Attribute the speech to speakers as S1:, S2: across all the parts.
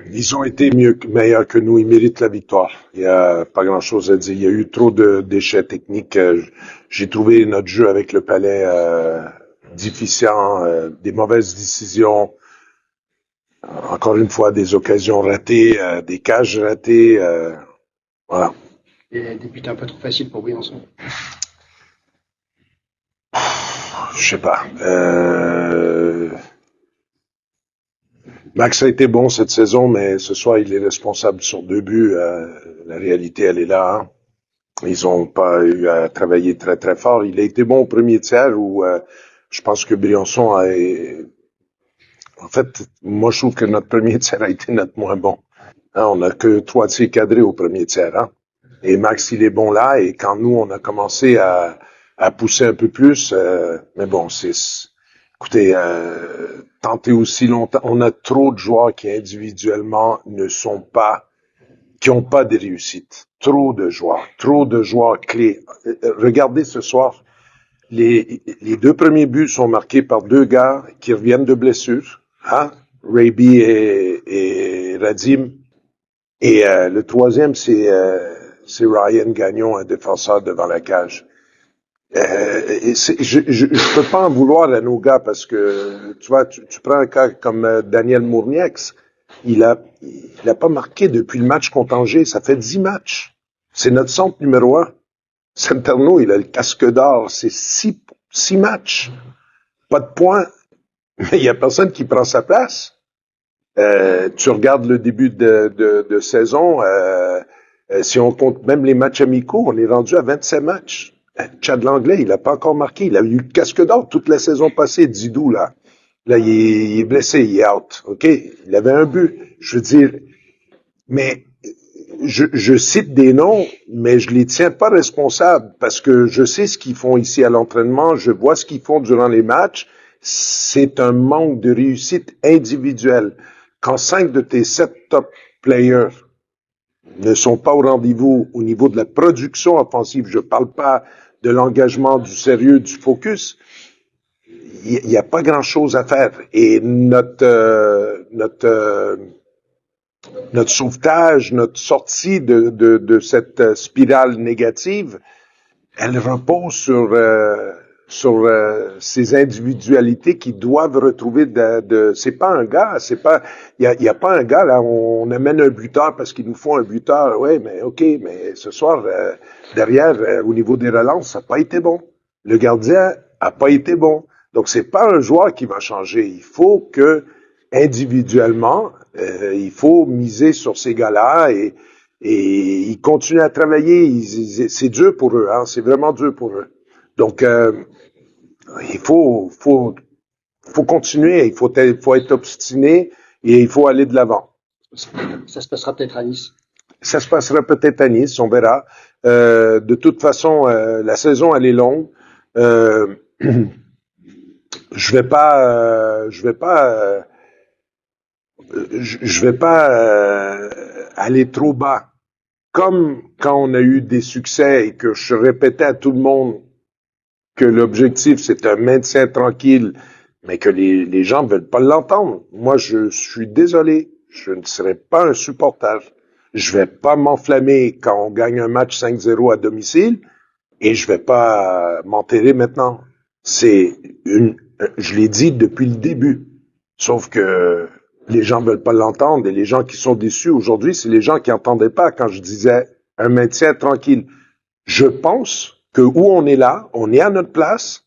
S1: Ils ont été meilleurs que nous. Ils méritent la victoire. Il y a pas grand-chose à dire. Il y a eu trop d'échecs techniques. J'ai trouvé notre jeu avec le Palais déficient, des mauvaises décisions. Encore une fois, des occasions ratées, des cages ratées. Voilà.
S2: Et des buts un peu trop faciles pour Briançon.
S1: Je sais pas. Max a été bon cette saison, mais ce soir, il est responsable sur 2 buts. La réalité, elle est là. Hein. Ils ont pas eu à travailler très, très fort. Il a été bon au premier tiers où je pense que Briançon a... En fait, moi, je trouve que notre premier tiers a été notre moins bon. Hein, on n'a que 3 tirs cadrés au premier tiers. Hein. Et Max, il est bon là. Et quand nous, on a commencé à pousser un peu plus, mais bon, écoutez, tenter aussi longtemps, on a trop de joueurs qui individuellement ne sont pas, qui ont pas de réussite. Trop de joueurs clés. Regardez ce soir, les 2 premiers buts sont marqués par 2 gars qui reviennent de blessures, hein, Raby et Radim. Et le troisième, c'est Ryan Gagnon, un défenseur devant la cage. Je peux pas en vouloir à nos gars parce que tu vois, tu prends un cas comme Daniel Mourniax, il a pas marqué depuis le match contre Angers, ça fait 10 matchs. C'est notre centre numéro 1. Santerno, il a le casque d'or, c'est 6 matchs. Pas de points, mais il y a personne qui prend sa place. Tu regardes le début de saison, si on compte même les matchs amicaux, on est rendu à 27 matchs. Chad Langlais, il a pas encore marqué. Il a eu le casque d'or toute la saison passée, Didou, là. Là, il est blessé, il est out. OK? Il avait un but. Je veux dire, mais je cite des noms, mais je les tiens pas responsables parce que je sais ce qu'ils font ici à l'entraînement, je vois ce qu'ils font durant les matchs. C'est un manque de réussite individuelle. Quand 5 de tes 7 top players ne sont pas au rendez-vous au niveau de la production offensive, je parle pas de l'engagement, du sérieux, du focus, il y a pas grand-chose à faire. Et notre sauvetage, notre sortie de cette spirale négative, elle repose sur ces individualités qui doivent retrouver c'est pas un gars, c'est pas il y a pas un gars là, on amène un buteur parce qu'il nous faut un buteur. Ouais, mais OK, mais ce soir derrière au niveau des relances, ça n'a pas été bon. Le gardien a pas été bon. Donc c'est pas un joueur qui va changer, il faut que individuellement, il faut miser sur ces gars-là et ils continuent à travailler. C'est dur pour eux, hein, c'est vraiment dur pour eux. Donc, il faut continuer, faut être obstiné et il faut aller de l'avant.
S2: Ça se passera peut-être à Nice.
S1: Ça se passera peut-être à Nice, on verra. De toute façon, la saison elle est longue. Je vais pas aller trop bas. Comme quand on a eu des succès et que je répétais à tout le monde que l'objectif c'est un maintien tranquille, mais que les gens ne veulent pas l'entendre. Moi, je suis désolé, je ne serai pas un supporter. Je vais pas m'enflammer quand on gagne un match 5-0 à domicile et je vais pas m'enterrer maintenant. Je l'ai dit depuis le début. Sauf que les gens veulent pas l'entendre et les gens qui sont déçus aujourd'hui, c'est les gens qui entendaient pas quand je disais un maintien tranquille. Je pense que où on est là, on est à notre place.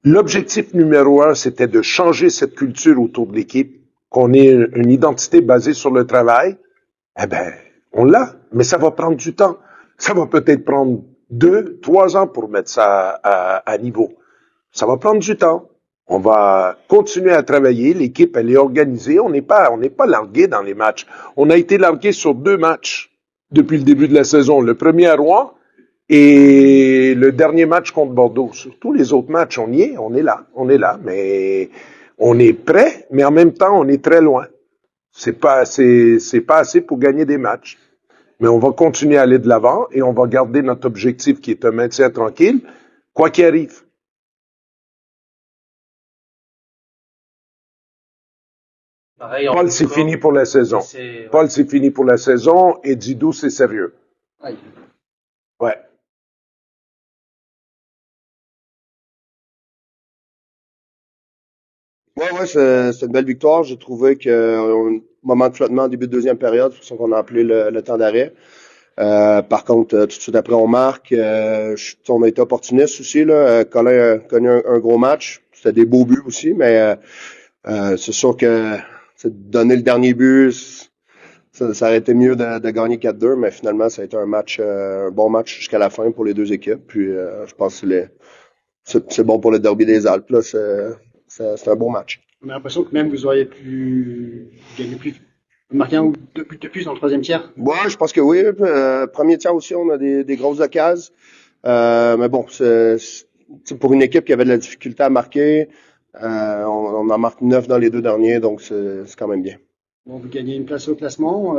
S1: L'objectif numéro 1, c'était de changer cette culture autour de l'équipe, qu'on ait une identité basée sur le travail. Eh ben, on l'a, mais ça va prendre du temps. Ça va peut-être prendre 2, 3 ans pour mettre ça à niveau. Ça va prendre du temps. On va continuer à travailler. L'équipe, elle est organisée. On n'est pas largué dans les matchs. On a été largué sur 2 matchs depuis le début de la saison. Le premier à Rouen et le dernier match contre Bordeaux. Sur tous les autres matchs, on y est. On est là. Mais on est prêt, mais en même temps, on est très loin. C'est pas assez pour gagner des matchs. Mais on va continuer à aller de l'avant et on va garder notre objectif qui est un maintien tranquille, quoi qu'il arrive.
S3: Pareil, en
S1: Paul, c'est
S3: encore,
S1: fini pour la saison.
S3: c'est,
S1: Paul, c'est fini pour la saison et Didou, c'est sérieux.
S2: Aïe.
S1: Ouais.
S4: Ouais, c'est une belle victoire. J'ai trouvé que moment de flottement en début de deuxième période, c'est pour ça qu'on a appelé le temps d'arrêt. Par contre, tout de suite après, on marque. On a été opportuniste aussi. Là. Colin a connu un gros match. C'était des beaux buts aussi, mais c'est sûr que donner le dernier but, ça aurait été mieux de gagner 4-2, mais finalement, ça a été un bon match jusqu'à la fin pour les deux équipes. Puis je pense que c'est bon pour le derby des Alpes. Là. C'est un bon match.
S2: On a l'impression que même vous auriez pu gagner plus, marquer un ou deux buts de plus dans le troisième tiers.
S4: Ouais, je pense que oui. Premier tiers aussi, on a des grosses occasions. Mais bon, c'est pour une équipe qui avait de la difficulté à marquer, on en marque 9 dans les deux derniers, donc c'est quand même bien.
S2: Bon, vous gagnez une place au classement.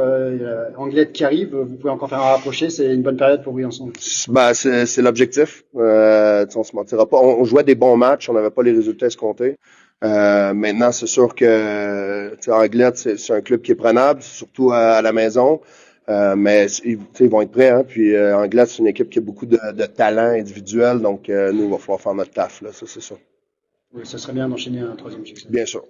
S2: Anglette qui arrive, vous pouvez encore faire un rapproché. C'est une bonne période pour Briançon.
S4: Ben, c'est l'objectif. On se mentira pas. On jouait des bons matchs, on n'avait pas les résultats escomptés. Maintenant, c'est sûr que Anglette, c'est un club qui est prenable, surtout à la maison. Mais ils vont être prêts. Hein? Puis Anglette, c'est une équipe qui a beaucoup de talent individuel, donc nous, il va falloir faire notre taf, là, ça c'est sûr.
S2: Oui, ça serait bien d'enchaîner un troisième succès.
S4: Bien sûr.